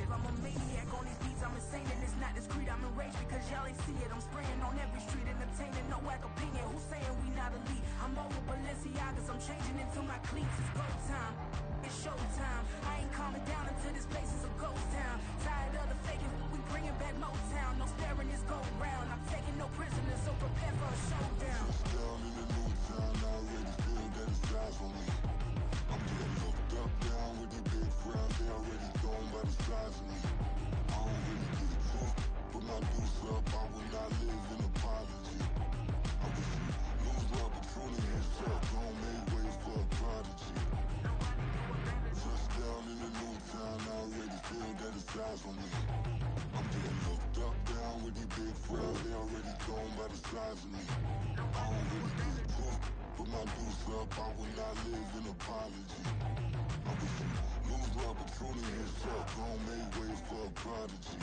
creative. I'm a maniac on these beats, I'm insane and it's not discreet. I'm enraged because y'all ain't see it. I'm spraying on every street, entertaining, no whack opinion. Who's saying we not elite? I'm over Balenciagas, I'm changing into my cleats. It's go time, it's showtime. I ain't calming down until this place is a ghost town. Tired of the faking, we bringing back Motown. No staring, this go round. I'm taking no prisoners, so prepare for a showdown. Down in the new town, I already feel that it's time for me. I'm getting looked up, down with the big crowd. They already gone by the size of me. I don't really get it too. Put my deuce up, I will not live in apology. I wish you lose love, but truly himself. Don't make way for a prodigy. Touchdown in the new town, I already feel that it's time for me. I'm getting looked up, down with the big crowd. They already gone by the size of me. I don't really get it too. Put my deuce up, I will not live in apology. I wish you lose love, but truly himself. Don't make way for a prodigy.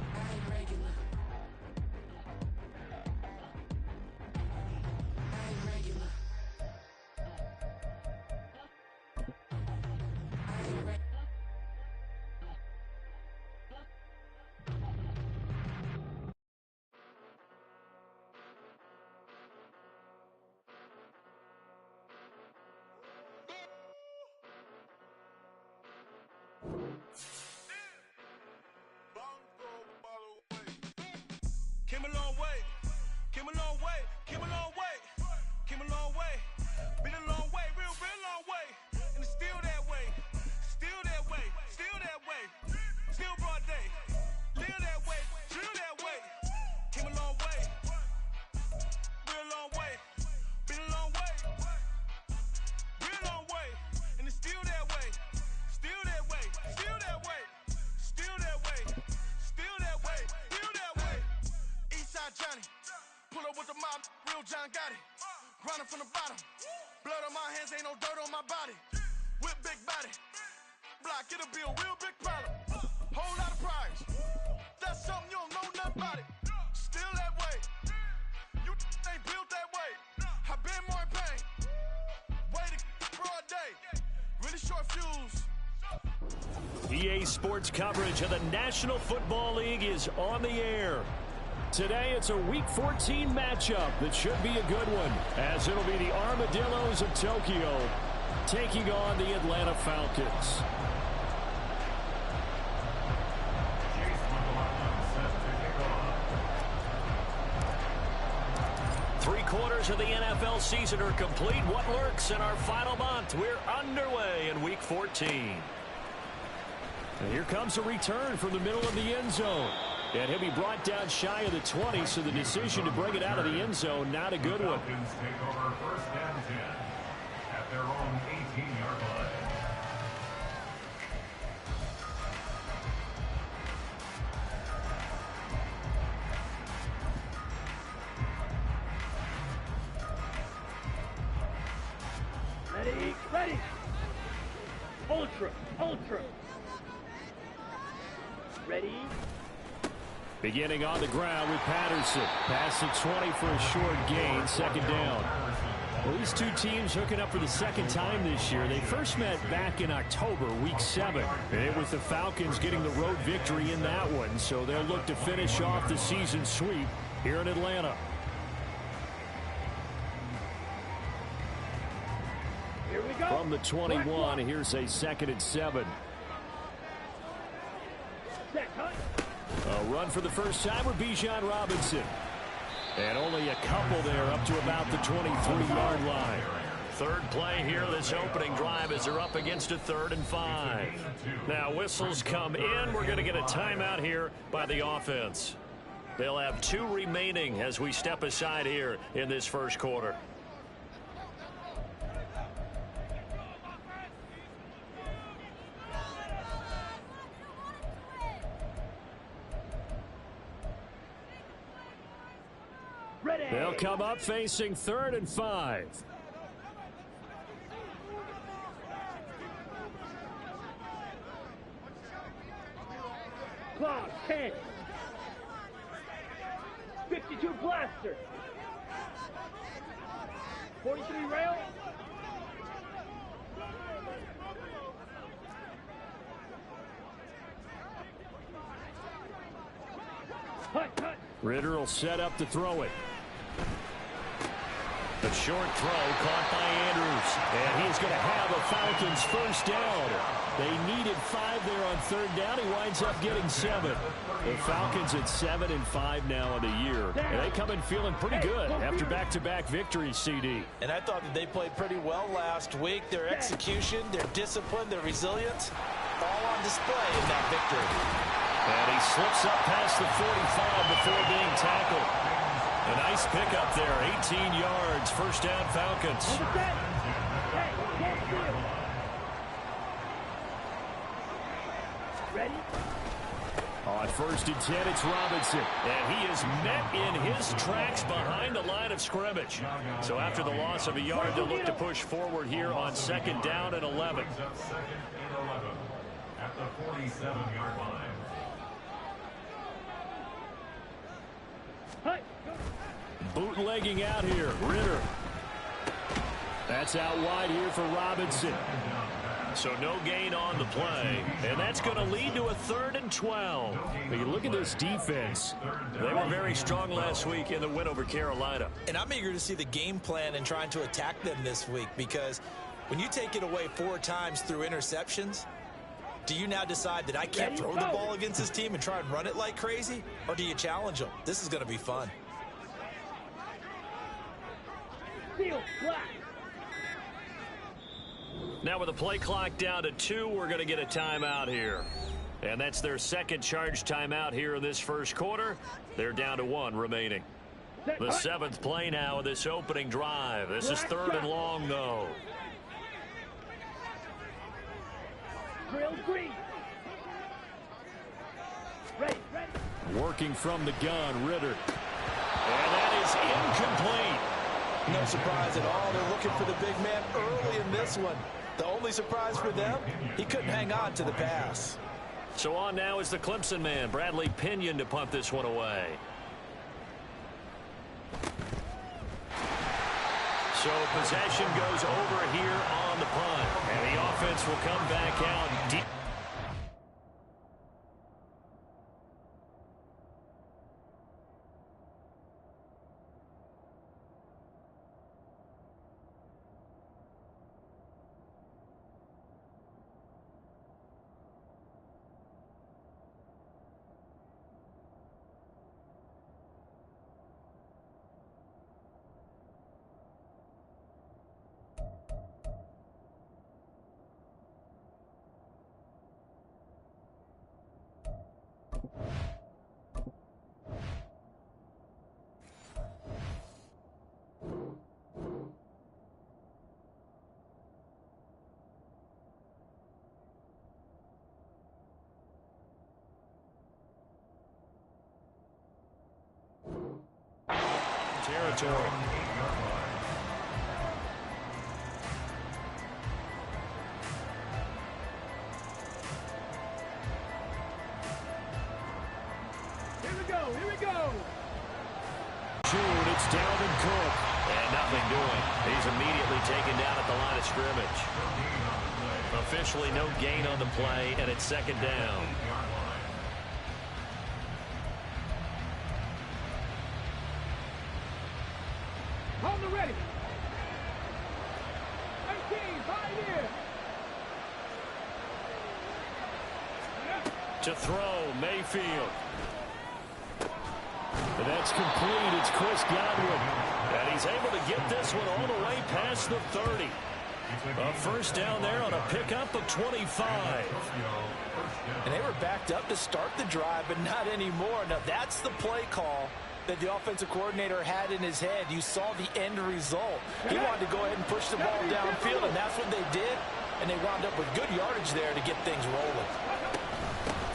I ain't regular. I ain't regular. I ain't regular. Came a long way, came a long way, came a long way, came a long way, been a long way, real long way, and it's still that way, still that way, still that way, still broad day, live that way, drill that way, came a long way, real long way, been a long way, real long way, and it's still that way, still that way, still that way, still that way, still that way, still that way. Eastside Johnny, pull up with the mob, real John Gotti. Grinding from the bottom, blood on my hands, ain't no dirt on my body. Whip big body, block, it'll be a real big problem. Whole lot of prize, that's something you don't know nothing about it. Still that way, you ain't built that way. I been more in pain, way to broad day, really short fuse. EA Sports coverage of the National Football League is on the air. Today, it's a Week 14 matchup that should be a good one, as it'll be the Armadillos of Tokyo taking on the Atlanta Falcons. Three-quarters of the NFL season are complete. What lurks in our final month? We're underway in Week 14. And here comes a return from the middle of the end zone. And he'll be brought down shy of the 20, so the decision to bring it out of the end zone, not a good one. Falcons take over first and 10 at their own 18-yard line. Ready, ready. Ultra, ultra. Ready. Beginning on the ground with Patterson. Pass at 20 for a short gain, second down. Well, these two teams hooking up for the second time this year. They first met back in October, Week 7. And with the Falcons getting the road victory in that one, so they'll look to finish off the season sweep here in Atlanta. Here we go. From the 21, here's a 2nd and 7. Set, cut. A run for the first time with Bijan Robinson. And only a couple there up to about the 23-yard line. Third play here this opening drive as they're up against a 3rd and 5. Now whistles come in. We're going to get a timeout here by the offense. They'll have 2 remaining as we step aside here in this first quarter. They'll come up facing 3rd and 5. Clock, 10. 52 blaster. 43 rail. Ritter will set up to throw it. The short throw caught by Andrews. And he's going to have a Falcons first down. They needed 5 there on third down. He winds up getting 7. The Falcons at 7-5 now in the year. And they come in feeling pretty good after back-to-back victories, CD. And I thought that they played pretty well last week. Their execution, their discipline, their resilience, all on display in that victory. And he slips up past the 45 before being tackled. A nice pickup there, 18 yards, first down Falcons. Ready? On 1st and 10, it's Robinson. And he is met in his tracks behind the line of scrimmage. So after the loss of a yard, they'll look to push forward here on 2nd down and 11. Second and 11 at the 47-yard line. Bootlegging out here, Ritter. That's out wide here for Robinson. So no gain on the play, and that's going to lead to a 3rd and 12. But you look at this defense. They were very strong last week in the win over Carolina. And I'm eager to see the game plan and trying to attack them this week, because when you take it away 4 times through interceptions, do you now decide that I can't throw the ball against this team and try and run it like crazy? Or do you challenge them? This is going to be fun. Now with the play clock down to 2, we're going to get a timeout here. And that's their second charge timeout here in this first quarter. They're down to 1 remaining. The 7th play now of this opening drive. This is 3rd and long, though. Drill green. Ready. Working from the gun, Ritter. And that is incomplete. No surprise at all. They're looking for the big man early in this one. The only surprise for them, he couldn't hang on to the pass. So on now is the Clemson man, Bradley Pinion, to punt this one away. So possession goes over here on the punt. And the offense will come back out deep. Territory. Here we go. June, it's Dalvin Cook. And nothing doing. He's immediately taken down at the line of scrimmage. Officially no gain on the play, and it's 2nd down. On the ready. 19, 5 here. To throw, Mayfield. And that's complete. It's Chris Godwin. And he's able to get this one all the way past the 30. A first down there on a pickup of 25. And they were backed up to start the drive, but not anymore. Now that's the play call that the offensive coordinator had in his head. You saw the end result. He wanted to go ahead and push the ball downfield, and that's what they did. And they wound up with good yardage there to get things rolling.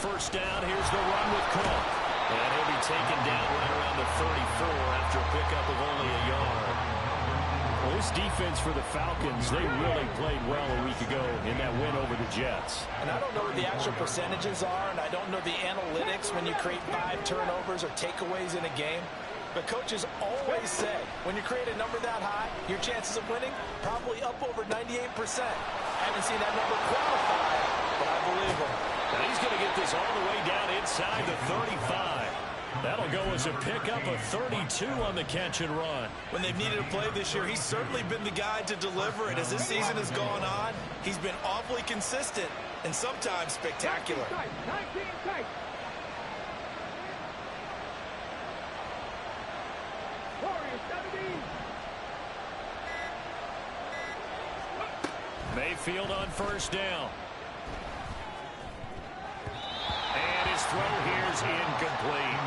First down, here's the run with Cook. And he'll be taken down right around the 34 after a pickup of only a yard. Well, this defense for the Falcons, they really played well a week ago in that win over the Jets. And I don't know what the actual percentages are, and I don't know the analytics when you create 5 turnovers or takeaways in a game. But coaches always say, when you create a number that high, your chances of winning probably up over 98%. I haven't seen that number qualified, but I believe him. And he's going to get this all the way down inside the 35. That'll go as a pickup of 32 on the catch and run. When they've needed a play this year, he's certainly been the guy to deliver it. As this season has gone on, he's been awfully consistent and sometimes spectacular. 19 tight. Warriors 17. Mayfield on first down. And his throw here's incomplete.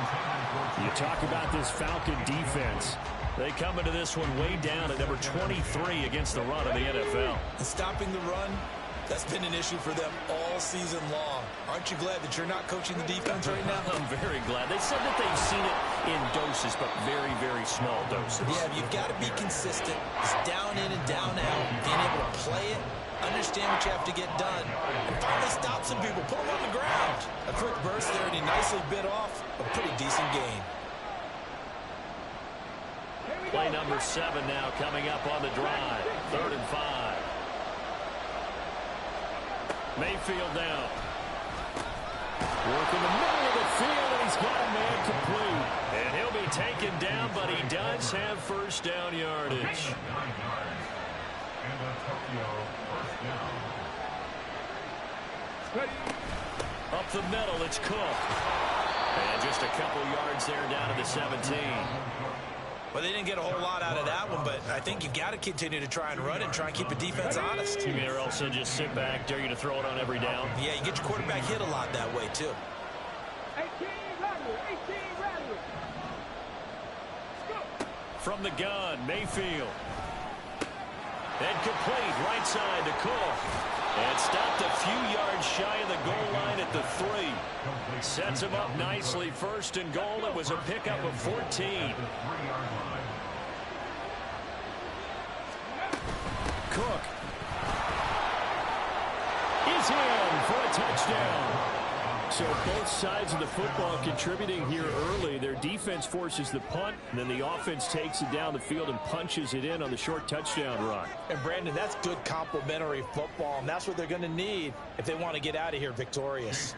You talk about this Falcon defense. They come into this one way down at number 23 against the run of the NFL. And stopping the run, that's been an issue for them all season long. Aren't you glad that you're not coaching the defense right now? I'm very glad. They said that they've seen it in doses, but very, very small doses. Yeah, you've got to be consistent. It's down in and down out. Being able to play it, understand what you have to get done, and finally stop some people, put them on the ground. A quick burst there, and he nicely bit off a pretty decent gain. Play number 7 now coming up on the drive. 3rd and 5. Mayfield down. Work in the middle of the field, and he's got a man complete. And he'll be taken down, but he does have first down yardage. 9 yards. And a Tokyo first down. Up the middle, it's Cook. And just a couple yards there down to the 17. Well, they didn't get a whole lot out of that one, but I think you've got to continue to try and run and try and keep the defense honest. You mean, or else they'll just sit back, dare you to throw it on every down? Yeah, you get your quarterback hit a lot that way, too. 18 Rattler. 18 Rattler. From the gun, Mayfield. And complete, right side to Cook. And stopped a few yards shy of the goal line at the 3. Sets him up nicely. 1st and goal. It was a pickup of 14. Cook is in for a touchdown. So both sides of the football contributing here early. Their defense forces the punt, and then the offense takes it down the field and punches it in on the short touchdown run. And, Brandon, that's good complementary football, and that's what they're going to need if they want to get out of here victorious.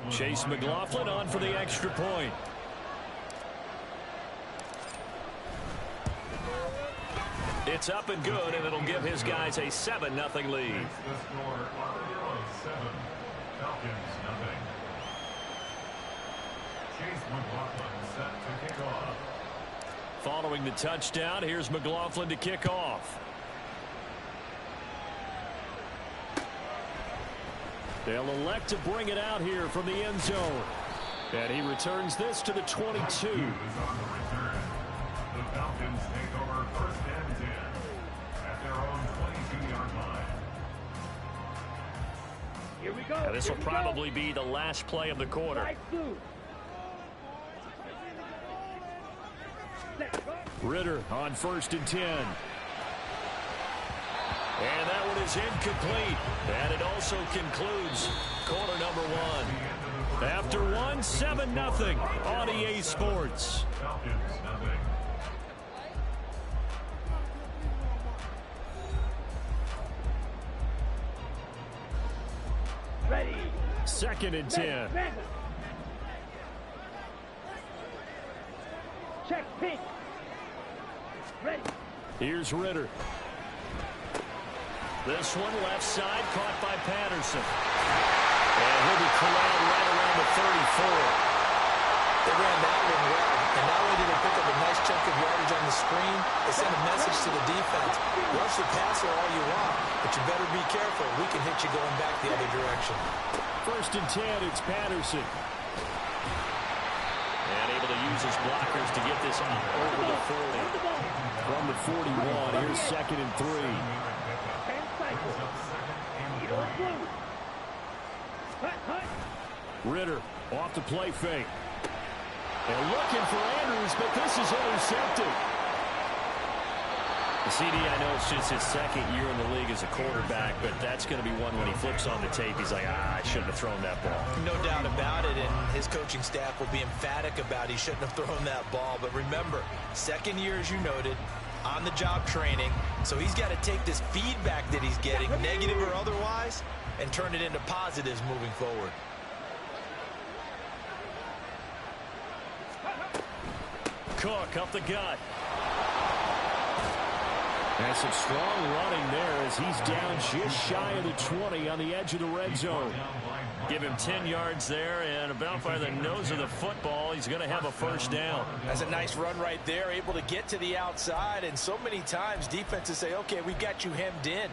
Chase McLaughlin on for the extra point. It's up and good, and it'll give his guys a 7-0 lead. The score, Armadillo 7, Falcons 0. Chase McLaughlin set to kick off. Following the touchdown, here's McLaughlin to kick off. They'll elect to bring it out here from the end zone. And he returns this to the 22. Is on the return. The Falcons take over 1st and 10 at their own 22-yard line. Here we go. Now this will probably be the last play of the quarter. Right through. Ritter on 1st and 10. And that one is incomplete. And it also concludes quarter number 1. After 1, 7-0 on EA Sports. Falcons 0. Ready. 2nd and 10. Check pink. Ready. Here's Ritter. This one left side caught by Patterson. And he'll be corralled right around the 34. They ran that one well, and not only did they pick up a nice chunk of yardage on the screen, they sent a message to the defense. Rush the passer all you want, but you better be careful. We can hit you going back the other direction. 1st and 10, it's Patterson. And able to use his blockers to get this over the 40. From the 41, here's 2nd and 3. 10 cycles. Eagle blue. Hut, hut. Ritter off the play fake. And looking for Andrews, but this is intercepted. The CD, I know it's just his 2nd year in the league as a quarterback, but that's going to be one when he flips on the tape. He's like, I shouldn't have thrown that ball. No doubt about it, and his coaching staff will be emphatic about he shouldn't have thrown that ball. But remember, 2nd year, as you noted, on-the-job training. So he's got to take this feedback that he's getting, negative or otherwise, and turn it into positives moving forward. Cook up the gut. And some strong running there as he's down just shy of the 20 on the edge of the red zone. Give him 10 yards there, and about by the nose of the football, he's going to have a first down. That's a nice run right there, able to get to the outside, and so many times defenses say, okay, we got you hemmed in.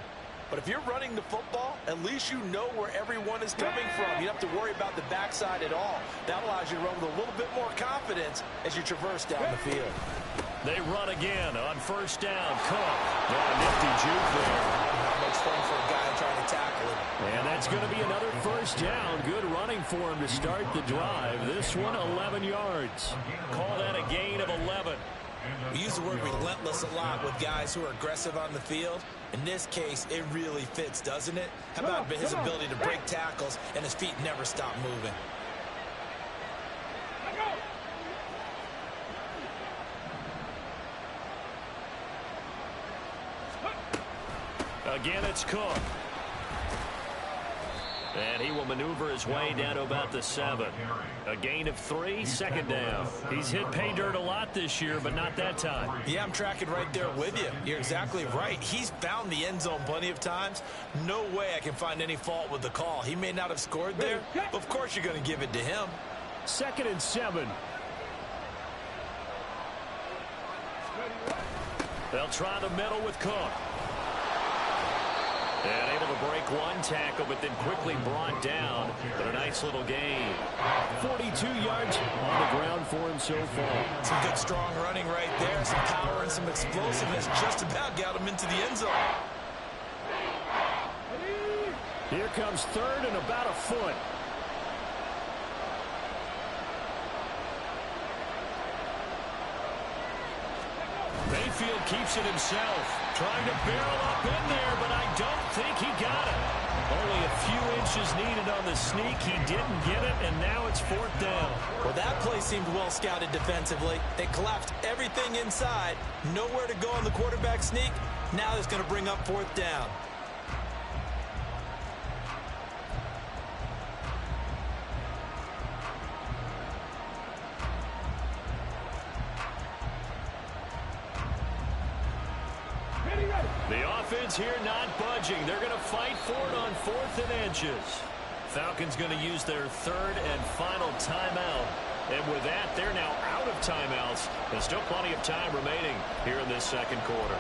But if you're running the football, at least you know where everyone is coming from. You don't have to worry about the backside at all. That allows you to run with a little bit more confidence as you traverse down the field. They run again on first down. Cook. Nifty juke there. Not much fun for a guy trying to tackle him. And that's going to be another first down. Good running for him to start the drive. This one, 11 yards. Call that a gain of 11. We use the word relentless a lot with guys who are aggressive on the field. In this case, it really fits, doesn't it? How about his ability to break tackles and his feet never stop moving? Again, it's Cook. And he will maneuver his way down to about the 7. A gain of 3, second down. He's hit pay dirt a lot this year, but not that time. Yeah, I'm tracking right there with you. You're exactly right. He's found the end zone plenty of times. No way I can find any fault with the call. He may not have scored there, but of course you're going to give it to him. 2nd and 7. They'll try the middle with Cook. And able to break one tackle, but then quickly brought down. But a nice little gain. 42 yards on the ground for him so far. Some good strong running right there. Some power and some explosiveness. Just about got him into the end zone. Here comes 3rd and about a foot. Mayfield keeps it himself. Trying to barrel up in there, but I don't think he got it. Only a few inches needed on the sneak. He didn't get it, and now it's 4th down. Well, that play seemed well scouted defensively. They collapsed everything inside. Nowhere to go on the quarterback sneak. Now it's going to bring up 4th down. The offense here not budging. They're going to fight for it on 4th and inches. Falcons going to use their 3rd and final timeout. And with that, they're now out of timeouts. There's still plenty of time remaining here in this second quarter.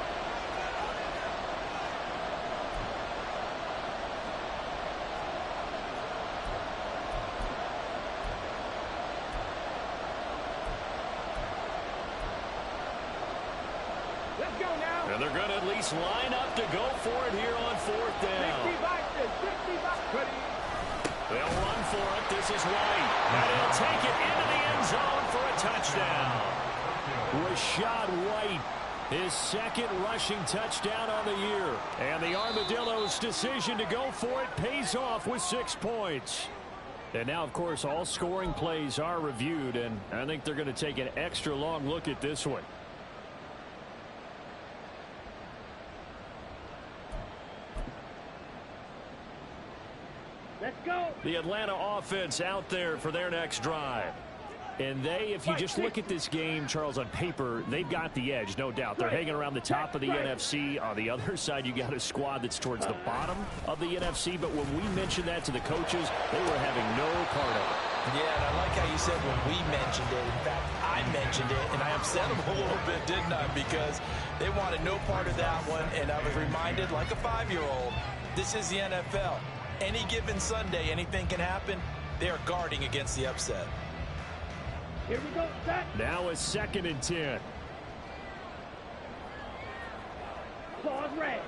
And they're going to at least line up to go for it here on 4th down. They'll run for it. This is White. And he'll take it into the end zone for a touchdown. Rachaad White, his 2nd rushing touchdown on the year. And the Armadillos' decision to go for it pays off with 6 points. And now, of course, all scoring plays are reviewed, and I think they're going to take an extra long look at this one. Let's go. The Atlanta offense out there for their next drive. And they, if you just look at this game, Charles, on paper, they've got the edge, no doubt. They're hanging around the top of the NFC. On the other side, you got a squad that's towards the bottom of the NFC. But when we mentioned that to the coaches, they were having no part of it. Yeah, and I like how you said when we mentioned it. In fact, I mentioned it, and I upset them a little bit, didn't I? Because they wanted no part of that one, and I was reminded, like a 5-year-old, this is the NFL. Any given Sunday, anything can happen. They are guarding against the upset. Here we go, set. Now a 2nd and 10. Claws red.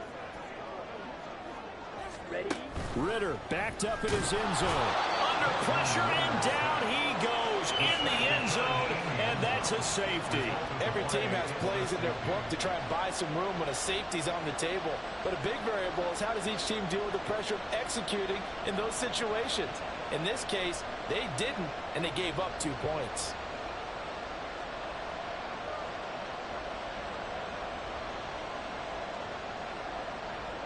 Ready. Ritter backed up in his end zone. Under pressure and down he goes in the end zone, and that's a safety. Every team has plays in their book to try and buy some room when a safety's on the table. But a big variable is how does each team deal with the pressure of executing in those situations. In this case, they didn't, and they gave up 2 points.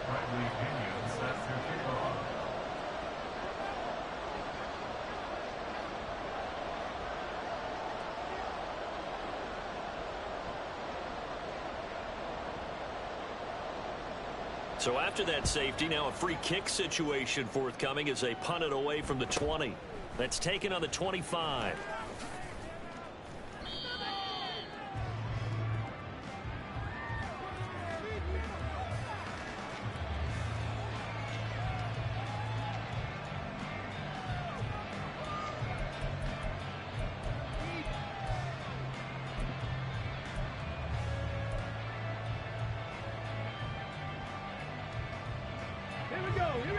Bradley Pinion sets your kickoff. So after that safety, now a free kick situation forthcoming as they punt it away from the 20. That's taken on the 25.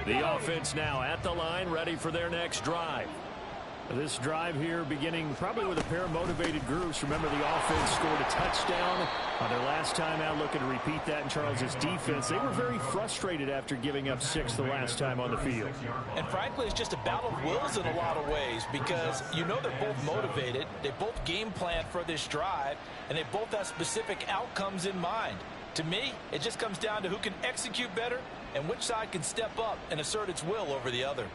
The offense now at the line, ready for their next drive. This drive here beginning probably with a pair of motivated groups. Remember, the offense scored a touchdown on their last time out, looking to repeat that in Charles' defense. They were very frustrated after giving up 6 the last time on the field. And frankly, it's just a battle of wills in a lot of ways because you know they're both motivated. They both game plan for this drive, and they both have specific outcomes in mind. To me, it just comes down to who can execute better and which side can step up and assert its will over the other.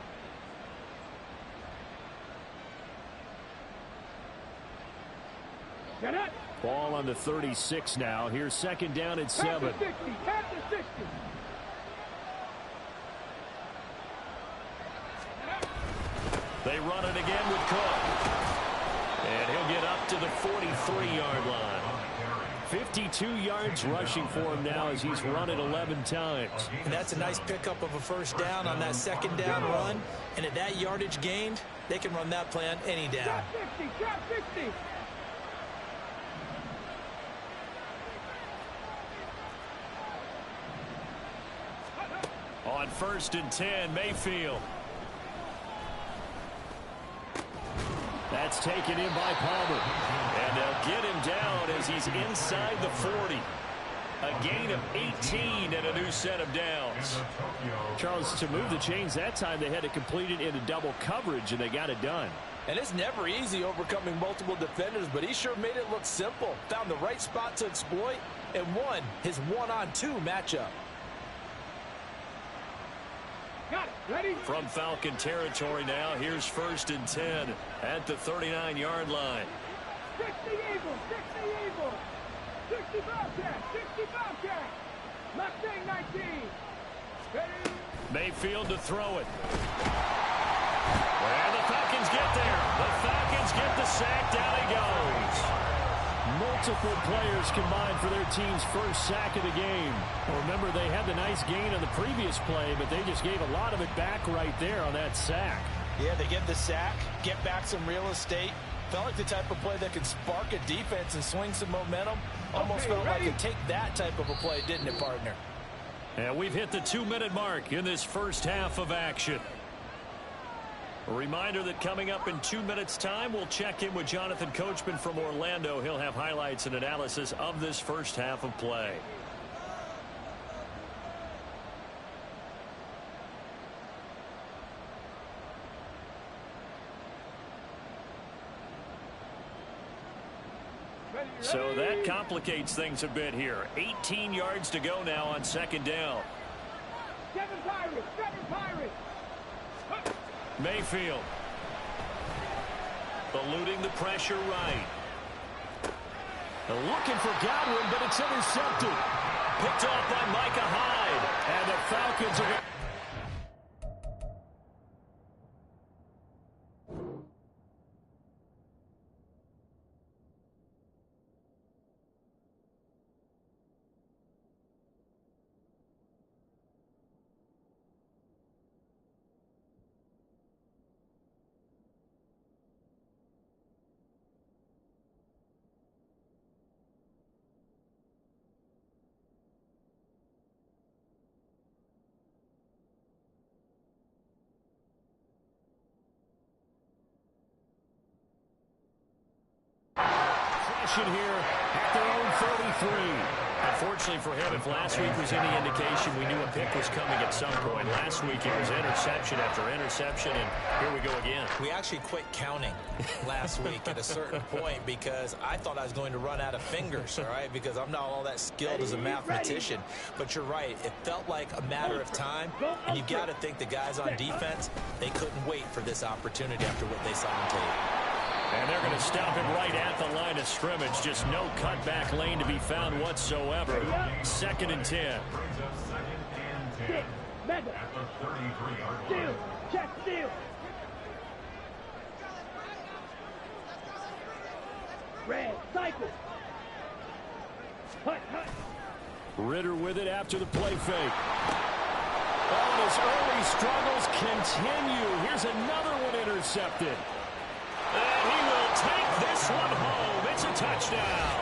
Ball on the 36 now. Here's second down at 7. They run it again with Cook. And he'll get up to the 43-yard line. 52 yards rushing for him now as he's run it 11 times. And that's a nice pickup of a first down on that second down run. And at that yardage gained, they can run that play on any down. Trap 50. On 1st and 10, Mayfield. That's taken in by Palmer. And they'll get him down as he's inside the 40. A gain of 18 and a new set of downs. Charles, to move the chains that time, they had to complete it into double coverage, and they got it done. And it's never easy overcoming multiple defenders, but he sure made it look simple. Found the right spot to exploit and won his one-on-two matchup. Got it. Ready? From Falcon territory now, here's 1st and 10 at the 39-yard line. 60 Eagles, 60 Eagles, 60 Bobcats, 60 Bobcats, Mustang 19. Ready? Mayfield to throw it. And the Falcons get there. The Falcons get the sack. Down he goes. Multiple players combined for their team's first sack of the game. Well, remember, they had the nice gain on the previous play, but they just gave a lot of it back right there on that sack. Yeah, they get the sack, get back some real estate. Felt like the type of play that could spark a defense and swing some momentum. Almost felt like it take that type of a play, didn't it, partner? And we've hit the 2-minute mark in this first half of action. A reminder that coming up in 2 minutes' time, we'll check in with Jonathan Coachman from Orlando. He'll have highlights and analysis of this first half of play. So that complicates things a bit here. 18 yards to go now on second down. 7 Pirates, 7 Pirates. Mayfield. Eluding the pressure right. Looking for Godwin, but it's intercepted. Picked off by Micah Hyde. And the Falcons are... Here at their own 33. Unfortunately for him, if last week was any indication, we knew a pick was coming at some point. Last week it was interception after interception, and here we go again. We actually quit counting last week at a certain point because I thought I was going to run out of fingers, all right, because I'm not all that skilled as a mathematician. But you're right. It felt like a matter of time, and you got to think the guys on defense, they couldn't wait for this opportunity after what they saw on tape. And they're going to stop him right at the line of scrimmage. Just no cutback lane to be found whatsoever. 2nd and 10. Stick. Mega. At the 33-yard line. Steal. Check steal. Red. Cycle. Hut. Ritter with it after the play fake. Oh, and his early struggles continue. Here's another one intercepted. And he will take this one home. It's a touchdown.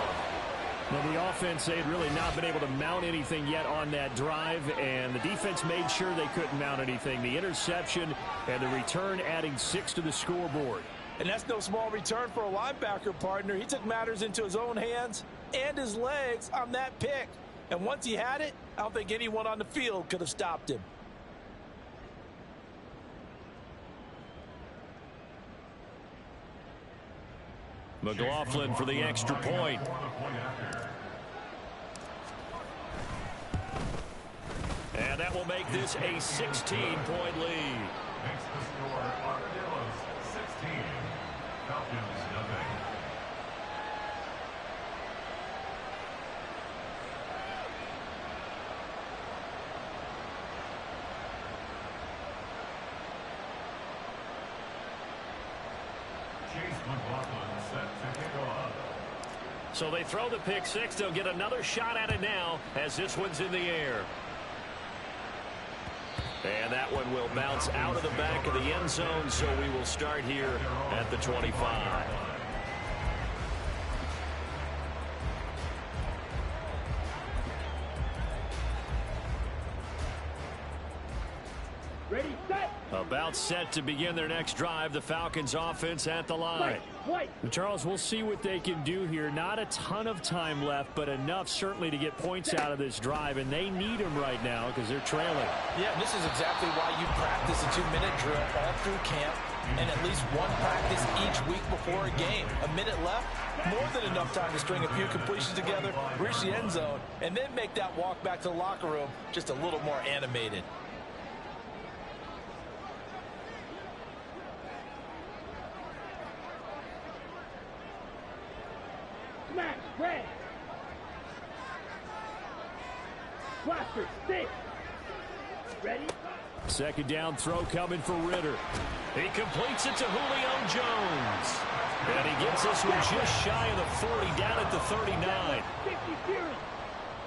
Now, the offense, they had really not been able to mount anything yet on that drive, and the defense made sure they couldn't mount anything. The interception and the return adding 6 to the scoreboard. And that's no small return for a linebacker, partner. He took matters into his own hands and his legs on that pick. And once he had it, I don't think anyone on the field could have stopped him. McLaughlin for the extra point. And that will make this a 16-point lead. Makes the score Armadillos 16. Falcons nothing. Chase McLaughlin set to kick off. So they throw the pick six. They'll get another shot at it now as this one's in the air. And that one will bounce out of the back of the end zone, so we will start here at the 25. Ready, set. About set to begin their next drive. The Falcons offense at the line. White. Charles, we'll see what they can do here. Not a ton of time left, but enough certainly to get points out of this drive, and they need them right now because they're trailing. Yeah, this is exactly why you practice a 2-minute drill all through camp and at least one practice each week before a game. A minute left, more than enough time to string a few completions together, reach the end zone, and then make that walk back to the locker room just a little more animated. Smash. Red. Blaster. Stick. Ready. Second down throw coming for Ritter. He completes it to Julio Jones. And he gets this one just shy of the 40, down at the 39. 50 series.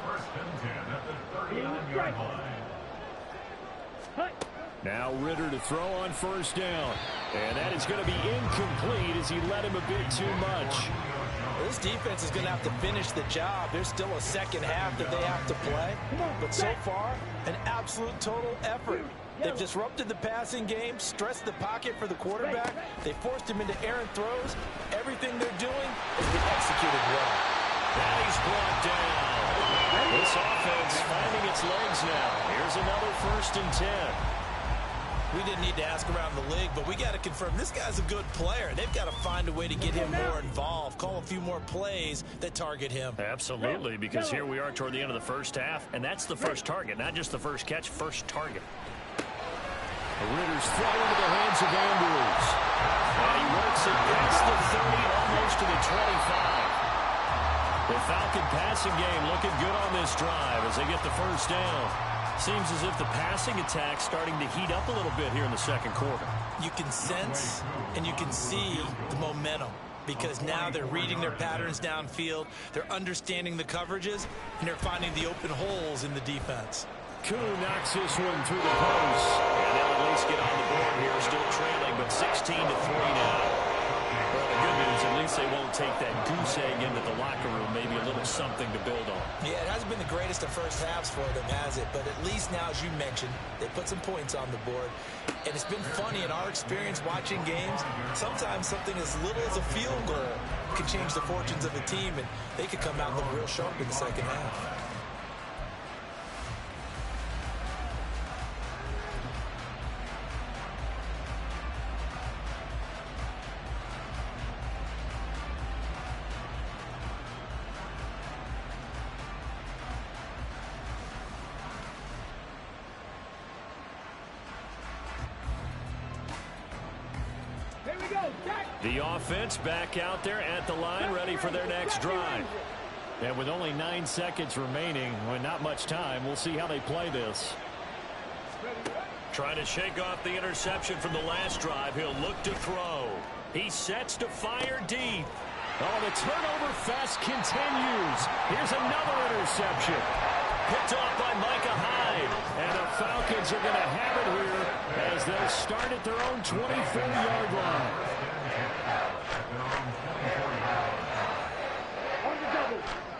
First and 10 at the 39-yard line. Hut. Now Ritter to throw on first down. And that is going to be incomplete as he led him a bit too much. This defense is going to have to finish the job. There's still a second half that they have to play. But so far, an absolute total effort. They've disrupted the passing game, stressed the pocket for the quarterback. They forced him into errant throws. Everything they're doing has been executed well. And he's brought down. This offense finding its legs now. Here's another first and 10. We didn't need to ask around the league, but we got to confirm this guy's a good player. They've got to find a way to get him more involved, call a few more plays that target him. Absolutely, because here we are toward the end of the first half, and that's the first target, not just the first catch, first target. Ritter's thrown into the hands of Andrews. And he works it past the 30, almost to the 25. The Falcon passing game looking good on this drive as they get the first down. Seems as if the passing attack's starting to heat up a little bit here in the second quarter. You can sense and you can see the momentum because now they're reading their patterns downfield, they're understanding the coverages, and they're finding the open holes in the defense. Koo knocks this one through the post. And they'll at least get on the board here, still trailing, but 16-3 now. Well, the good news, at least they won't take that goose egg into the locker room, maybe a little something to build on. Yeah, it hasn't been the greatest of first halves for them, has it? But at least now, as you mentioned, they put some points on the board. And it's been funny in our experience watching games. Sometimes something as little as a field goal can change the fortunes of a team, and they could come out looking real sharp in the second half. The offense back out there at the line, ready for their next drive. And with only 9 seconds remaining, with not much time, we'll see how they play this. Trying to shake off the interception from the last drive. He'll look to throw. He sets to fire deep. Oh, the turnover fest continues. Here's another interception. Picked off by Micah Hyde. And the Falcons are going to have it here as they'll start at their own 24-yard line.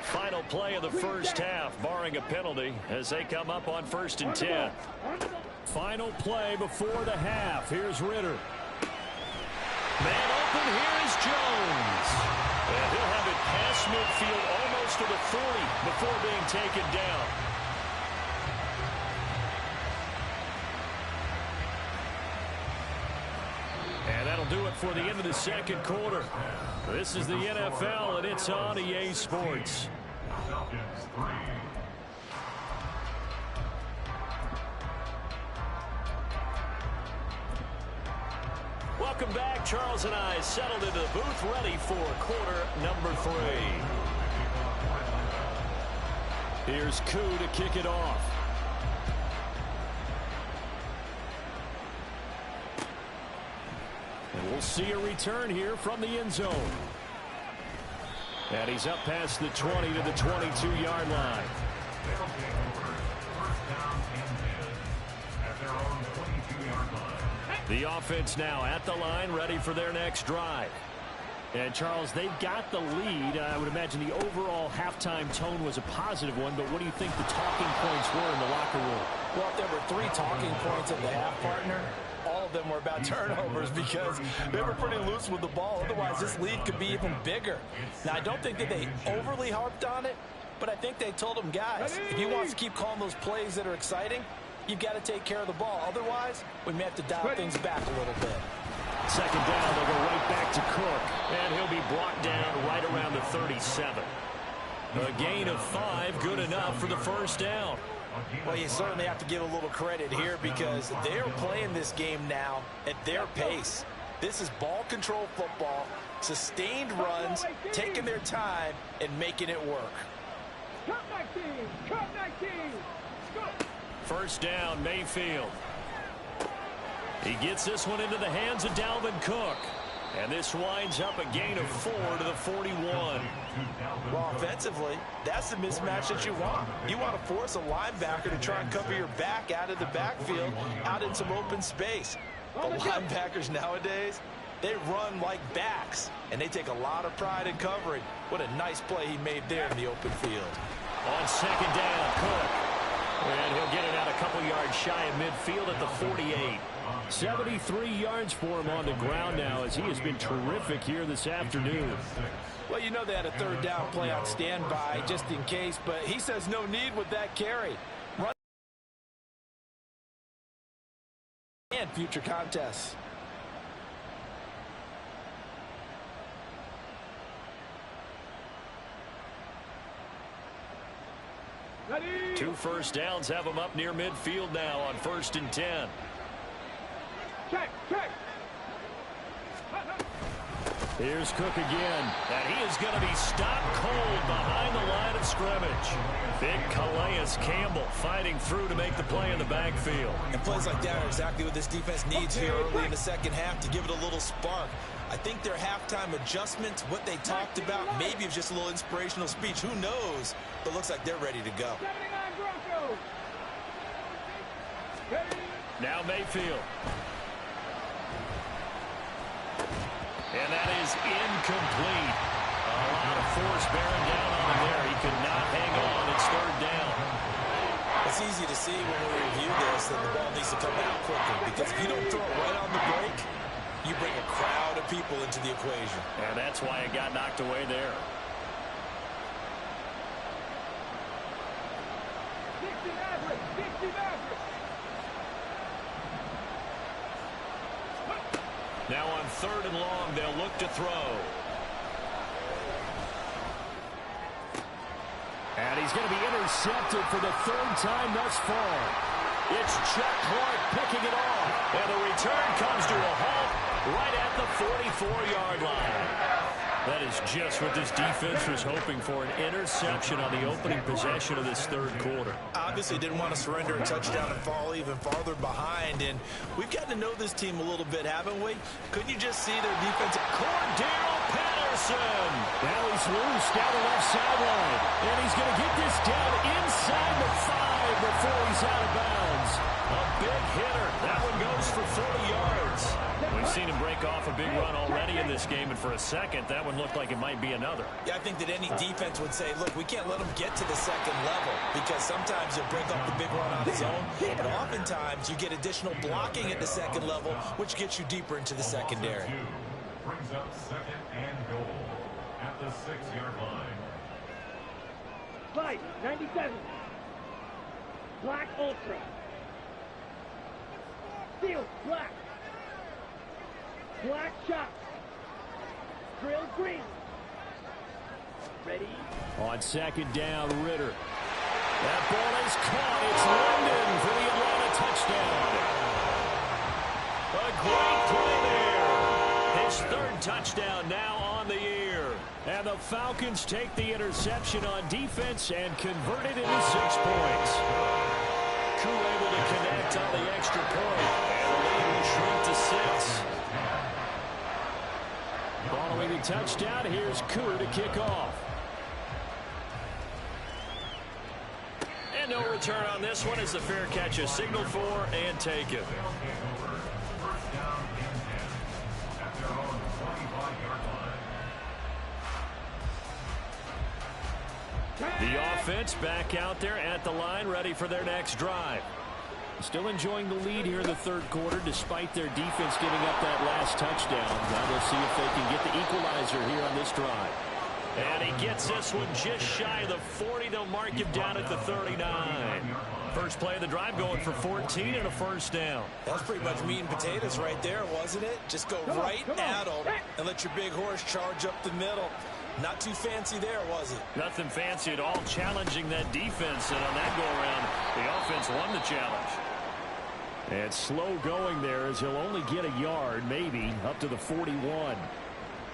Final play of the first half, barring a penalty, as they come up on 1st and 10. Final play before the half. Here's Ritter. Man open, here is Jones. And he'll have it past midfield almost to the 40 before being taken down. And that'll do it for the end of the second quarter. This is the NFL, and it's on EA Sports. Falcons 3. Welcome back. Charles and I settled into the booth, ready for quarter number 3. Here's Koo to kick it off. And we'll see a return here from the end zone. And he's up past the 20 to the 22-yard line. They'll take over 1st down and 10 at their own 22-yard line. The offense now at the line, ready for their next drive. And, Charles, they've got the lead. I would imagine the overall halftime tone was a positive one, but what do you think the talking points were in the locker room? Well, if there were 3 talking points at the half, partner, all of them were about turnovers because they were pretty loose with the ball. Otherwise, this lead could be even bigger. Now, I don't think that they overly harped on it, but I think they told them, guys, if you want to keep calling those plays that are exciting, you've got to take care of the ball. Otherwise, we may have to dial things back a little bit. Second down, they'll go right back to Cook, and he'll be brought down right around the 37. A gain of 5, good enough for the first down. Well, you certainly have to give a little credit here because they're playing this game now at their pace. This is ball control football, sustained runs, taking their time, and making it work. Cut 19! Cut 19! Go! First down, Mayfield. He gets this one into the hands of Dalvin Cook. And this winds up a gain of 4 to the 41. Well, offensively, that's the mismatch that you want. You want to force a linebacker to try and cover your back out of the backfield, out in some open space. The linebackers nowadays, they run like backs, and they take a lot of pride in covering. What a nice play he made there in the open field. On second down, Cook. And he'll get it out a couple yards shy of midfield at the 48. 73 yards for him on the ground now as he has been terrific here this afternoon. Well, you know they had a third down play on standby just in case, but he says no need with that carry. Run and future contests. Ready? 2 first downs have him up near midfield now on 1st and 10. Check, check. Here's Cook again, and he is going to be stopped cold behind the line of scrimmage. Big Calais Campbell fighting through to make the play in the backfield. And plays like that are exactly what this defense needs here early in the second half to give it a little spark. I think their halftime adjustments, what they talked about, maybe it was just a little inspirational speech. Who knows? But looks like they're ready to go. 79 Broncos. Ready? Now Mayfield. And that is incomplete. A lot of force bearing down on him there. He could not hang on. It's third down. It's easy to see when we review this that the ball needs to come out quicker because if you don't throw it right on the break, you bring a crowd of people into the equation. And that's why it got knocked away there. 60 Mavericks. 60 Mavericks. Now on 3rd and long, they'll look to throw. And he's going to be intercepted for the 3rd time thus far. It's Chuck Clark picking it off. And the return comes to a halt right at the 44-yard line. That is just what this defense was hoping for, an interception on the opening possession of this third quarter. Obviously didn't want to surrender a touchdown and fall even farther behind, and we've gotten to know this team a little bit, haven't we? Couldn't you just see their defensive... Cordero Patterson! Now he's loose down the left sideline, and he's going to get this down inside the 5 before he's out of bounds. A big hitter. That one goes for 40 yards. We've seen him break off a big run already in this game, and for a second, that one looked like it might be another. Yeah, I think that any defense would say, look, we can't let him get to the second level, because sometimes he'll break off the big run on his own, but oftentimes you get additional blocking at the second level, which gets you deeper into the secondary. Brings up second and goal at the 6-yard line. Slide, 97. Black Ultra. Steel, black. Black shot. Drill green. Ready? On second down, Ritter. That ball is caught. It's London for the Atlanta touchdown. A great play there. His third touchdown now on the year. And the Falcons take the interception on defense and convert it into 6 points. Koo able to connect on the extra point. And the lead will shrink to 6. Following the touchdown, here's Koo to kick off. And no return on this one as the fair catch is signaled for and taken. First down and 10 at their own 25-yard line. The offense back out there at the line, ready for their next drive. Still enjoying the lead here in the third quarter, despite their defense giving up that last touchdown. Now we'll see if they can get the equalizer here on this drive. And he gets this one just shy of the 40. They'll mark him down at the 39. First play of the drive going for 14 and a first down. That's pretty much meat and potatoes right there, wasn't it? Just go right at them and let your big horse charge up the middle. Not too fancy there, was it? Nothing fancy at all, challenging that defense, and on that go-around, the offense won the challenge. And slow going there as he'll only get a yard, maybe, up to the 41.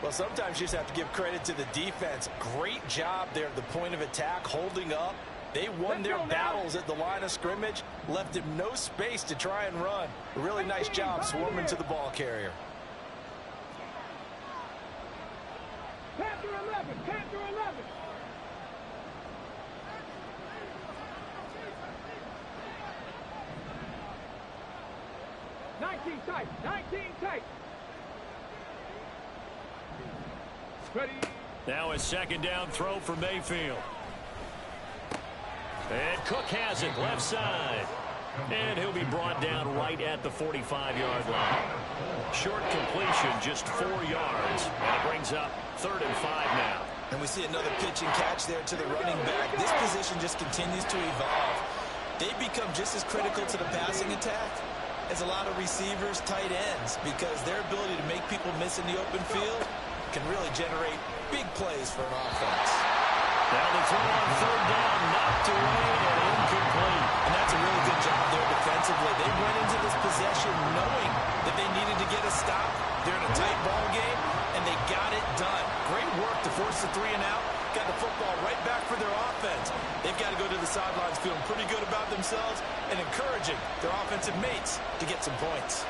Well, sometimes you just have to give credit to the defense. Great job there at the point of attack, holding up. They won their battles at the line of scrimmage, left him no space to try and run. A really nice job swarming to the ball carrier. Panther 11, Panther 11. Tight, 19 tight. Ready. Now a second down throw for Mayfield. And Cook has it left side. And he'll be brought down right at the 45-yard line. Short completion, just 4 yards. And it brings up 3rd and 5 now. And we see another pitch and catch there to the running back. This position just continues to evolve. They become just as critical to the passing attack as a lot of receivers, tight ends, because their ability to make people miss in the open field can really generate big plays for an offense. Now the throw on 3rd down, knocked away and incomplete. And that's a really good job there defensively. They went into this possession knowing that they needed to get a stop. They're in a tight ball game, and they got it done. Great work to force the 3 and out. Got the football right back for their offense. They've got to go to the sidelines feeling pretty good about themselves and encouraging their offensive mates to get some points.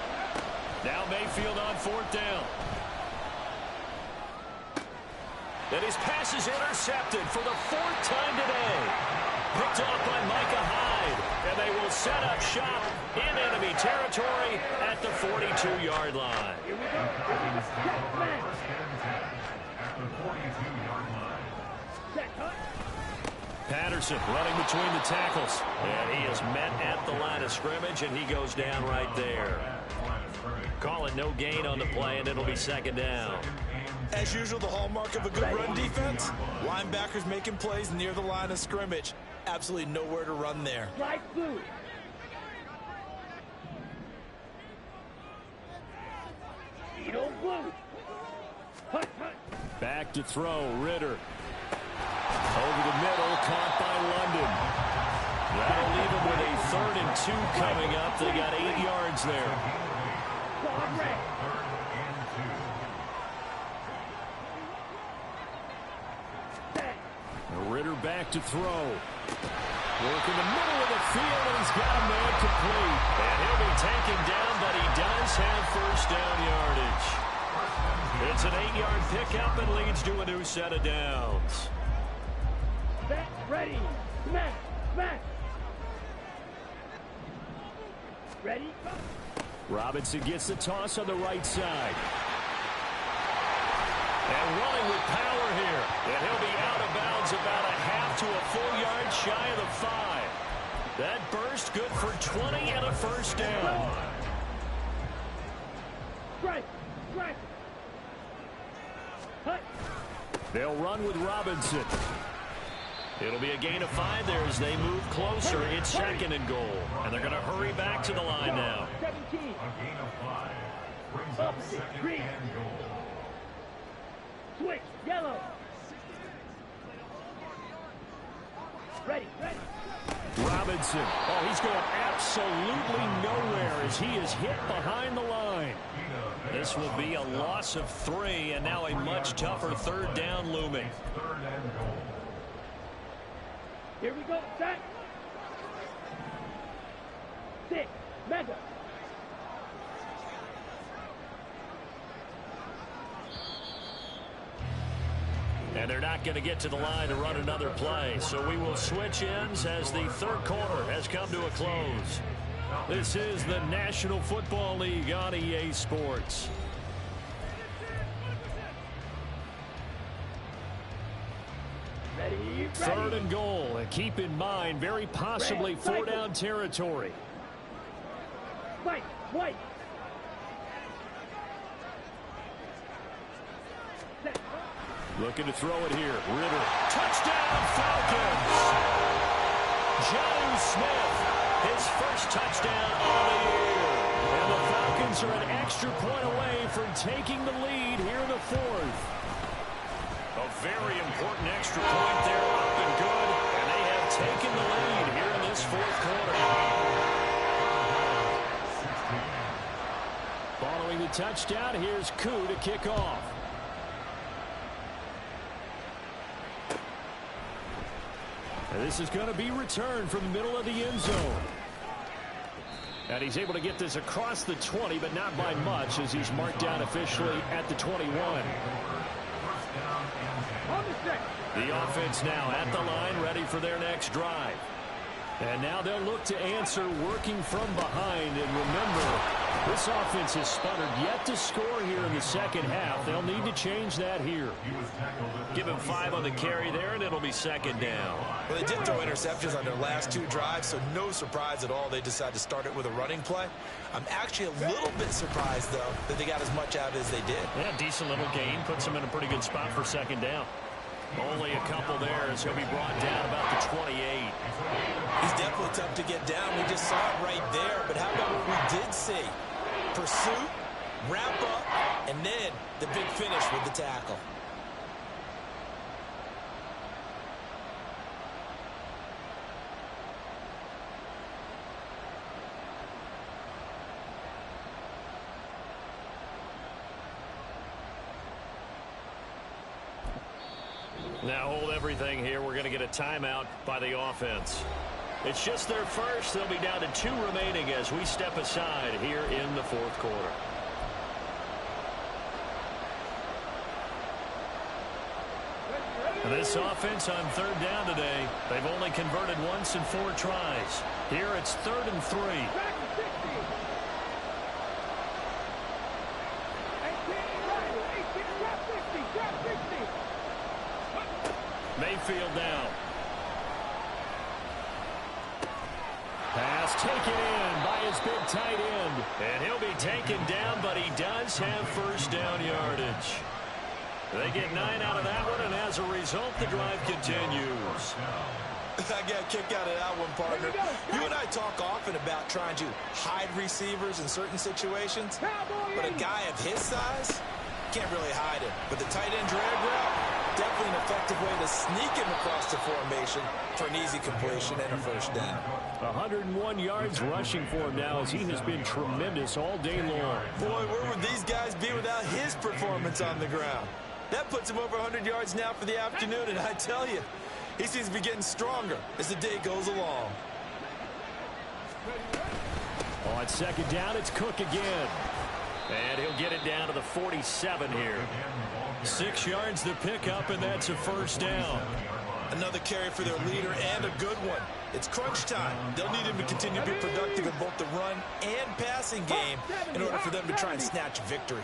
Now Mayfield on 4th down. And his pass is intercepted for the 4th time today. Picked off by Micah Hyde. And they will set up shop in enemy territory at the 42-yard line. Here we go. First and 10 at the 42-yard line. Set, cut. Patterson running between the tackles. And he is met at the line of scrimmage, and he goes down right there. Call it no gain on the play, and it'll be 2nd down. As usual, the hallmark of a good run defense, linebackers making plays near the line of scrimmage. Absolutely nowhere to run there. Light blue. Beetle blue. Hut, hut. Back to throw, Ritter. Over the middle, caught by London. That'll leave him with a 3rd and 2 coming up. They got 8 yards there. Dog red. Ritter back to throw. Work in the middle of the field, and he's got a man complete. And he'll be taken down, but he does have first down yardage. It's an 8-yard pickup and leads to a new set of downs. Set, ready, smash, smash. Ready, go. Robinson gets the toss on the right side. And running with power here. And he'll be out of bounds about a half to a full yard shy of the 5. That burst good for 20 and a first down. Strike, strike. Hut. They'll run with Robinson. It'll be a gain of 5 there as they move closer. It's second and goal. And they're going to hurry back to the line now. 17. A gain of 5 brings up second Green. and goal. Switch, yellow. Ready, ready. Robinson. Oh, he's going absolutely nowhere as he is hit behind the line. This will be a loss of 3, and now a much tougher third down looming. Third and goal. Here we go, set. 6, mega. And they're not going to get to the line to run another play. So we will switch ends as the third quarter has come to a close. This is the National Football League on EA Sports. Ready, ready. Third and goal. And keep in mind, very possibly four-down territory. White, white. Set. Looking to throw it here. Ritter. Touchdown, Falcons! Jonnu Smith, his first touchdown of the year. And the Falcons are an extra point away from taking the lead here in the fourth. A very important extra point there, up and good. And they have taken the lead here in this fourth quarter. Following the touchdown, here's Koo to kick off. And this is going to be returned from the middle of the end zone. And he's able to get this across the 20, but not by much as he's marked down officially at the 21. On the set. The offense now at the line, ready for their next drive. And now they'll look to answer working from behind. And remember, this offense has sputtered yet to score here in the second half. They'll need to change that here. Give him 5 on the carry there, and it'll be second down. Well, they did throw interceptions on their last 2 drives, so no surprise at all they decided to start it with a running play. I'm actually a little bit surprised, though, that they got as much out as they did. Yeah, decent little gain. Puts them in a pretty good spot for second down. Only a couple there as he'll be brought down about the 28. He's definitely tough to get down. We just saw it right there. But how about what we did see? Pursuit, wrap up, and then the big finish with the tackle. Now hold everything here. We're going to get a timeout by the offense. It's just their first. They'll be down to 2 remaining as we step aside here in the fourth quarter. This offense on third down today, they've only converted once in 4 tries. Here it's 3rd and 3. Back to 60. 18, drop 60, drop 60. Mayfield down. Pass taken in by his big tight end. And he'll be taken down, but he does have first down yardage. They get 9 out of that one, and as a result, the drive continues. I got a kick out of that one, partner. You and I talk often about trying to hide receivers in certain situations, but a guy of his size can't really hide him. But the tight end drag route, definitely an effective way to sneak him across the formation for an easy completion and a first down. 101 yards rushing for him now as he has been tremendous all day long. Boy, where would these guys be without his performance on the ground? That puts him over 100 yards now for the afternoon, and I tell you, He seems to be getting stronger as the day goes along. On second down, it's Cook again. And he'll get it down to the 47 here. 6 yards to pick up, and that's a first down. Another carry for their leader and a good one. It's crunch time. They'll need him to continue to be productive in both the run and passing game in order for them to try and snatch a victory.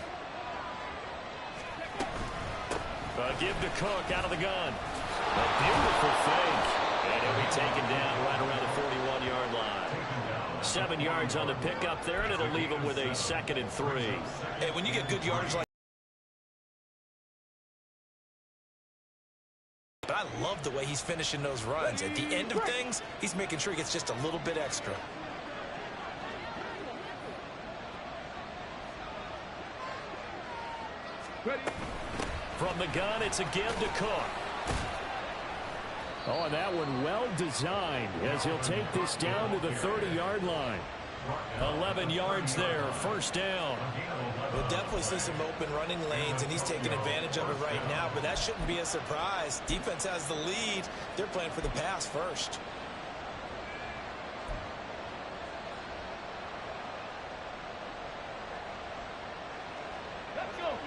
Give to Cook out of the gun. A beautiful fake. And he'll be taken down right around the 41-yard line. 7 yards on the pickup there, and it'll leave him with a 2nd and 3. Hey, when you get good yardage like that, but I love the way he's finishing those runs. At the end of things, he's making sure he gets just a little bit extra. From the gun, it's a give to Cook. Oh, and that one well designed as he'll take this down to the 30-yard line. 11 yards there, first down. We'll definitely see some open running lanes, and he's taking advantage of it right now, but that shouldn't be a surprise. Defense has the lead. They're playing for the pass first.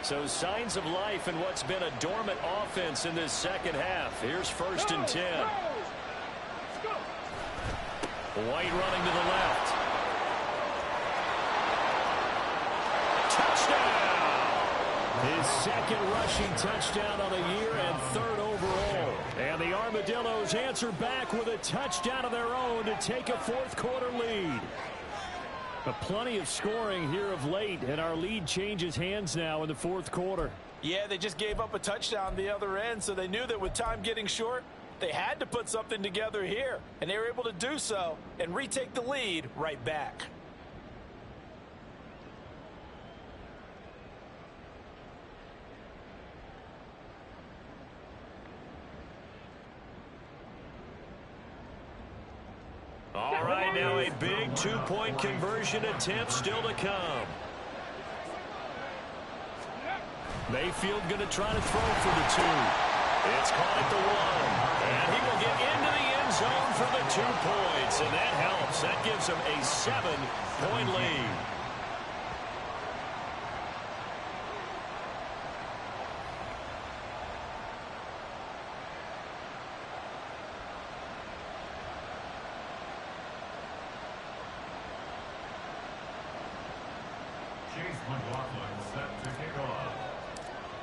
So signs of life in what's been a dormant offense in this second half. Here's 1st and 10. White running to the left. Touchdown! His 2nd rushing touchdown of the year and 3rd overall. And the Armadillos answer back with a touchdown of their own to take a 4th quarter lead. But plenty of scoring here of late, and our lead changes hands now in the 4th quarter. Yeah, they just gave up a touchdown the other end, so they knew that with time getting short, they had to put something together here, and they were able to do so and retake the lead right back. All right, now a big 2-point conversion attempt still to come. Mayfield going to try to throw for the 2. It's caught at the 1. And he will get into the end zone for the 2 points. And that helps. That gives him a 7-point lead.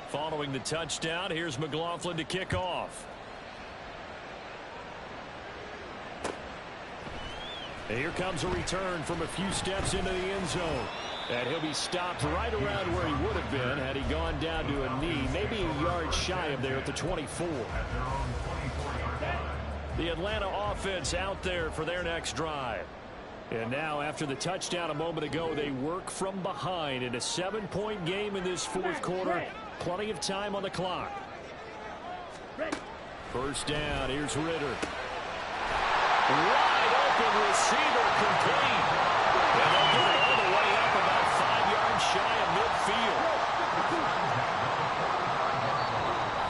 Following the touchdown, here's McLaughlin to kick off. And here comes a return from a few steps into the end zone. And he'll be stopped right around where he would have been had he gone down to a knee, maybe a yard shy of there at the 24. The Atlanta offense out there for their next drive. And now, after the touchdown a moment ago, they work from behind in a 7-point game in this 4th quarter. Plenty of time on the clock. First down, here's Ritter. Wide open receiver complete. And they'll get it all the way up about 5 yards shy of midfield.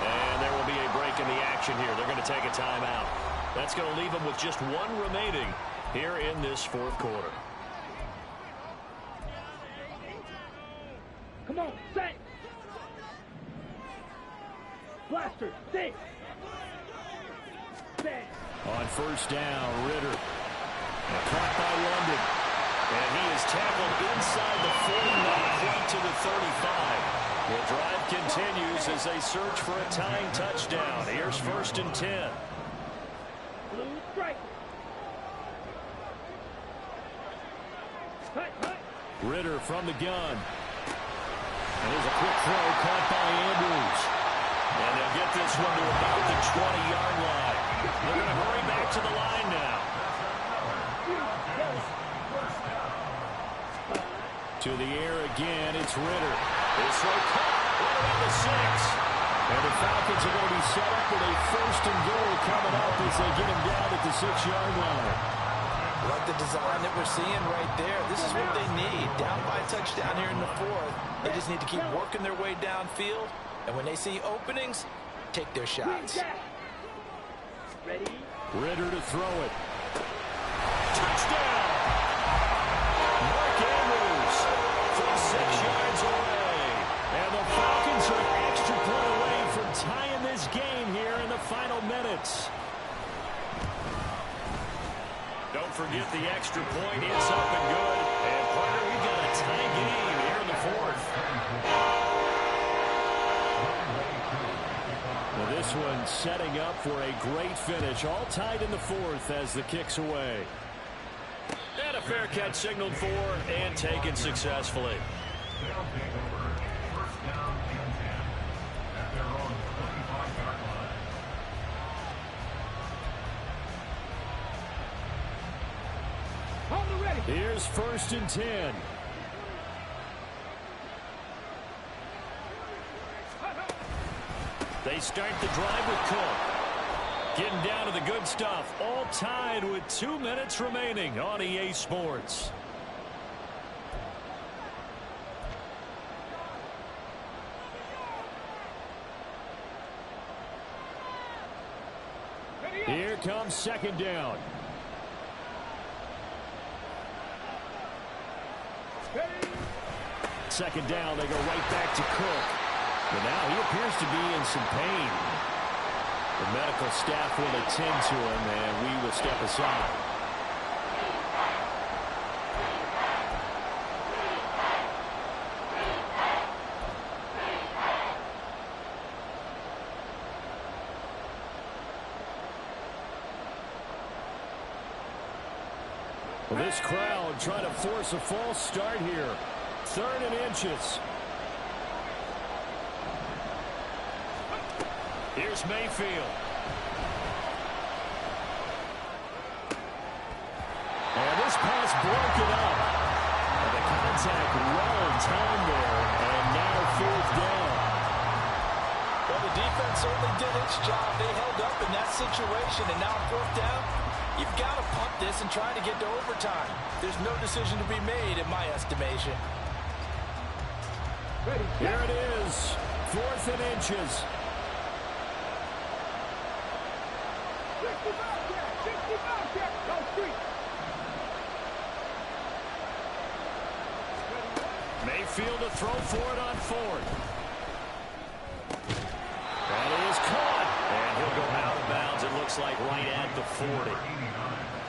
And there will be a break in the action here. They're going to take a timeout. That's going to leave them with just 1 remaining here in this 4th quarter. Come on, set. Blaster, stay. On first down, Ritter. Caught by London. And he is tackled inside the 40, to the 35. The drive continues as they search for a tying touchdown. Here's 1st and 10. Blue strike. Ritter from the gun. And there's a quick throw caught by Andrews. And they'll get this one to about the 20-yard line. They're going to hurry back to the line now. To the air again, it's Ritter. This throw caught right around the 6. And the Falcons are going to be set up with a 1st and goal coming up as they get him down at the 6-yard line. Like the design that we're seeing right there. This is what they need. Down by a touchdown here in the 4th. They just need to keep working their way downfield. And when they see openings, take their shots. Ready? Ritter to throw it. Touchdown! Mark Andrews from 6 yards away. And the Falcons are an extra point away from tying this game here in the final minutes. Don't forget the extra point. It's up and good. And, partner, we've got a tie game here in the fourth. Well, this one setting up for a great finish. All tied in the fourth as the kick's away. And a fair catch signaled for and taken successfully. They'll take over first down and 10 at their own 25-yard line. On the ready. Here's 1st and 10. They start the drive with Cook. Getting down to the good stuff. All tied with 2 minutes remaining on EA Sports. Here comes 2nd down. Second down, they go right back to Cook. But now he appears to be in some pain. The medical staff will attend to him, and we will step aside. Well, this crowd trying to force a false start here. 3rd and inches. Here's Mayfield. And this pass broken up. And the contact well in time there. And now 4th down. Well, the defense certainly did its job. They held up in that situation. And now 4th down, you've got to punt this and try to get to overtime. There's no decision to be made in my estimation. Here it is. 4th and inches. 65 check. Go street. Mayfield to throw for it on 4th. That is caught. And he'll go out of bounds, it looks like, right at the 40.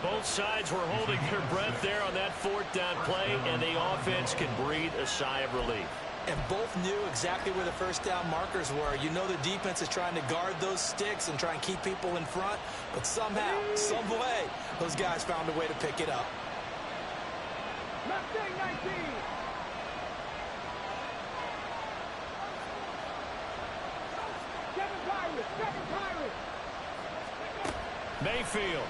Both sides were holding their breath there on that 4th down play, and the offense can breathe a sigh of relief. And both knew exactly where the 1st down markers were. You know the defense is trying to guard those sticks and try and keep people in front. But somehow, some way, those guys found a way to pick it up. Mustang 19. Seven Pirates. Mayfield.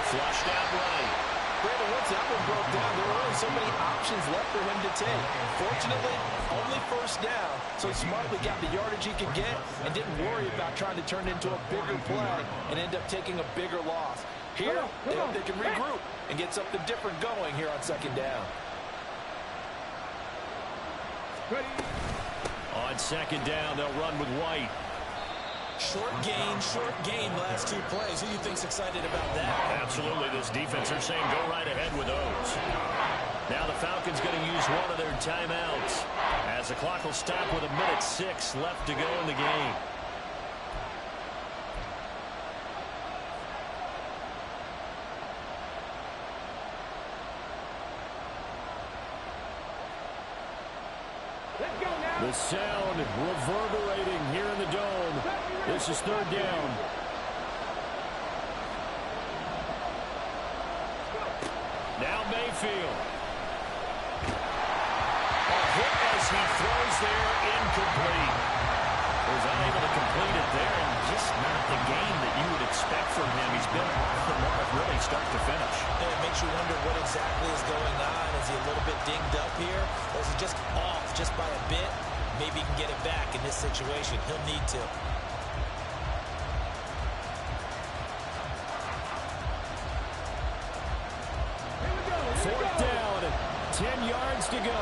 Flushed out right. Brandon, once that one broke down, there were only so many options left for him to take. Fortunately, only 1st down, so he smartly got the yardage he could get and didn't worry about trying to turn it into a bigger play and end up taking a bigger loss. Here, they can regroup and get something different going here on 2nd down. On 2nd down, they'll run with White. Short gain last 2 plays. Who do you think's excited about that? Absolutely. This defense are saying go right ahead with those. Now the Falcons going to use one of their timeouts as the clock will stop with 1:06 left to go in the game. The sound reverberating here in the dome. This is 3rd down. Now Mayfield. A hit as he throws there, incomplete. Was unable to complete it there, and just not the game that you would expect from him. He's been off the mark really start to finish. And it makes you wonder what exactly is going on. Is he a little bit dinged up here, or is he just off just by a bit? Maybe he can get it back in this situation. He'll need to. Fourth down, 10 yards to go.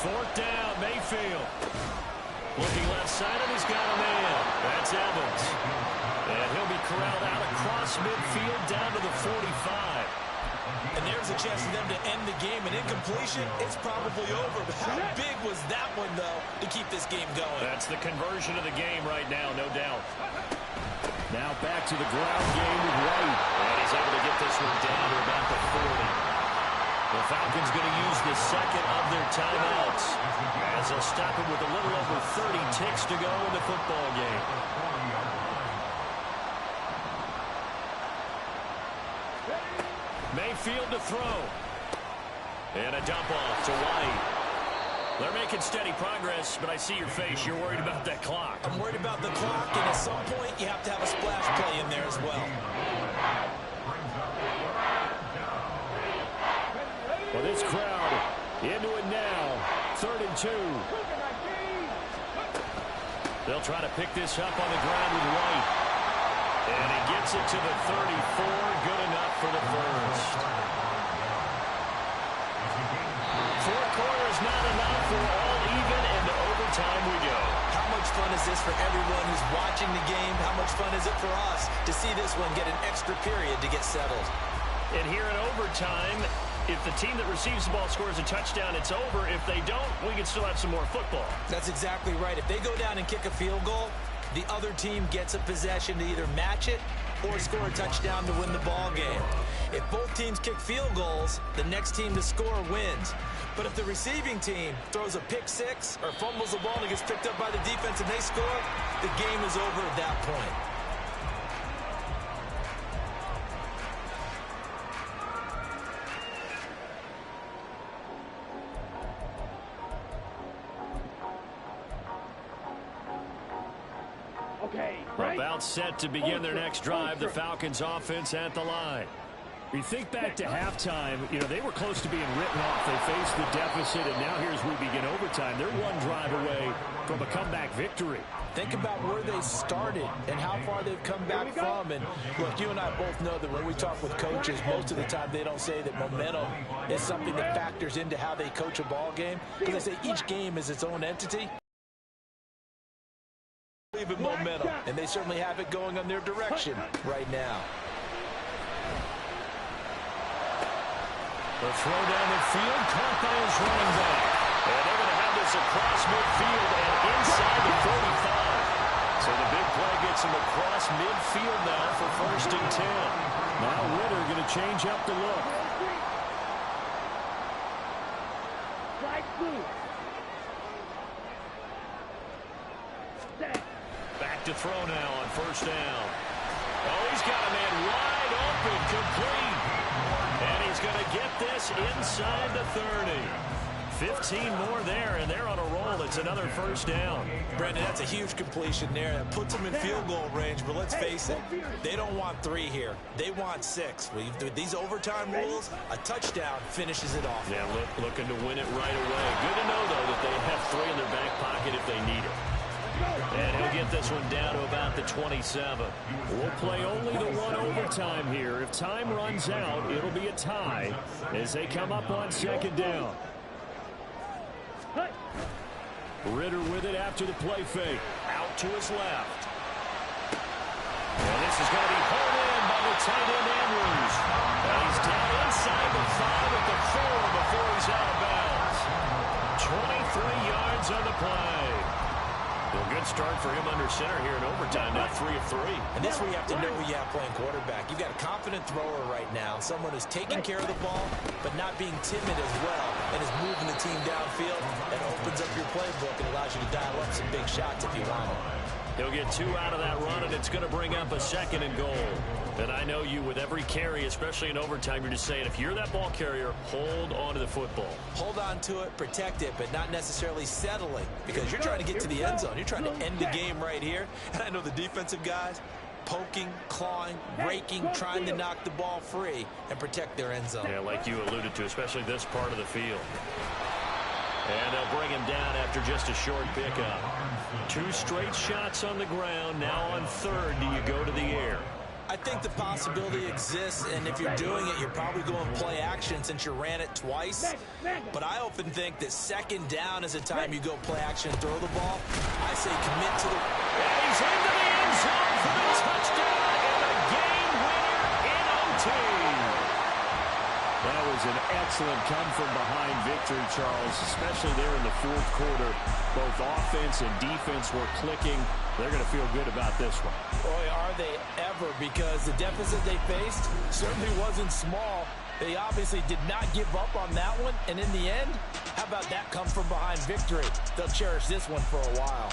4th down, Mayfield. Looking left side, and he's got a man. That's Evans. And he'll be corralled out across midfield down to the 45. And there's a chance for them to end the game. An incompletion, it's probably over. But how big was that one, though, to keep this game going? That's the conversion of the game right now, no doubt. Now back to the ground game with White. And he's able to get this one down to about the 40. The Falcons going to use the second of their timeouts as they'll stop it with a little over 30 ticks to go in the football game. Mayfield to throw. And a dump off to White. They're making steady progress, but I see your face. You're worried about that clock. I'm worried about the clock, and at some point you have to have a splash play in there as well. Well, this crowd into it now. 3rd and 2. They'll try to pick this up on the ground with White. And he gets it to the 34. Good enough for the first. 4 quarters not enough. We're all even, and to overtime we go. How much fun is this for everyone who's watching the game? How much fun is it for us to see this one get an extra period to get settled? And here in overtime, if the team that receives the ball scores a touchdown, it's over. If they don't, we can still have some more football. That's exactly right. If they go down and kick a field goal, the other team gets a possession to either match it or score a touchdown to win the ball game. If both teams kick field goals, the next team to score wins. But if the receiving team throws a pick six or fumbles the ball and it gets picked up by the defense and they score, the game is over at that point. About set to begin their next drive, the Falcons offense at the line. You think back to halftime, they were close to being written off. They faced the deficit, and now here's we begin overtime. They're one drive away from a comeback victory. Think about where they started and how far they've come back from. And look, you and I both know that when we talk with coaches, most of the time they don't say that momentum is something that factors into how they coach a ball game, because they say each game is its own entity. Even momentum, and they certainly have it going on their direction right now. The throw down the field, caught by his running back. And they're going to have this across midfield and inside the 45. So the big play gets him across midfield now for 1st and 10. Now Ritter going to change up the look. Back to throw now on 1st down. Oh, he's got a man wide open, complete. And he's going to get this inside the 30. 15 more there, and they're on a roll. It's another 1st down. Brendan, that's a huge completion there. That puts them in field goal range, but let's face it, they don't want 3 here. They want 6. With these overtime rules, a touchdown finishes it off. Yeah, looking to win it right away. Good to know, though, that they have 3 in their back pocket if they need it. And he'll get this one down to about the 27. We'll play only the 1 overtime here. If time runs out, it'll be a tie as they come up on 2nd down. Ritter with it after the play fake. Out to his left. And this is going to be hauled in by the tight end Andrews. And he's down inside the 5 at the 4 before he's out of bounds. 23 yards on the play. Well, good start for him under center here in overtime. Now 3 of 3. And this is where you have to know who you have playing quarterback. You've got a confident thrower right now, someone who's taking care of the ball, but not being timid as well, and is moving the team downfield. That opens up your playbook and allows you to dial up some big shots if you want them. He'll get 2 out of that run, and it's going to bring up a 2nd and goal. And I know you, with every carry, especially in overtime, you're just saying, if you're that ball carrier, hold on to the football. Hold on to it, protect it, but not necessarily settling, because you're trying to get to the end zone. You're trying to end the game right here. And I know the defensive guys, poking, clawing, raking, trying to knock the ball free and protect their end zone. Yeah, like you alluded to, especially this part of the field. And they'll bring him down after just a short pickup. 2 straight shots on the ground. Now on 3rd, do you go to the air? I think the possibility exists, and if you're doing it, you're probably going play action since you ran it twice. But I often think that second down is a time you go play action and throw the ball. I say commit to the... And he's into the end zone for the touchdown and a game winner in OT. That was an excellent come-from-behind victory, Charles, especially there in the fourth quarter. Both offense and defense were clicking. They're going to feel good about this one. Boy, are they ever, because the deficit they faced certainly wasn't small. They obviously did not give up on that one, and in the end, how about that come-from-behind victory? They'll cherish this one for a while.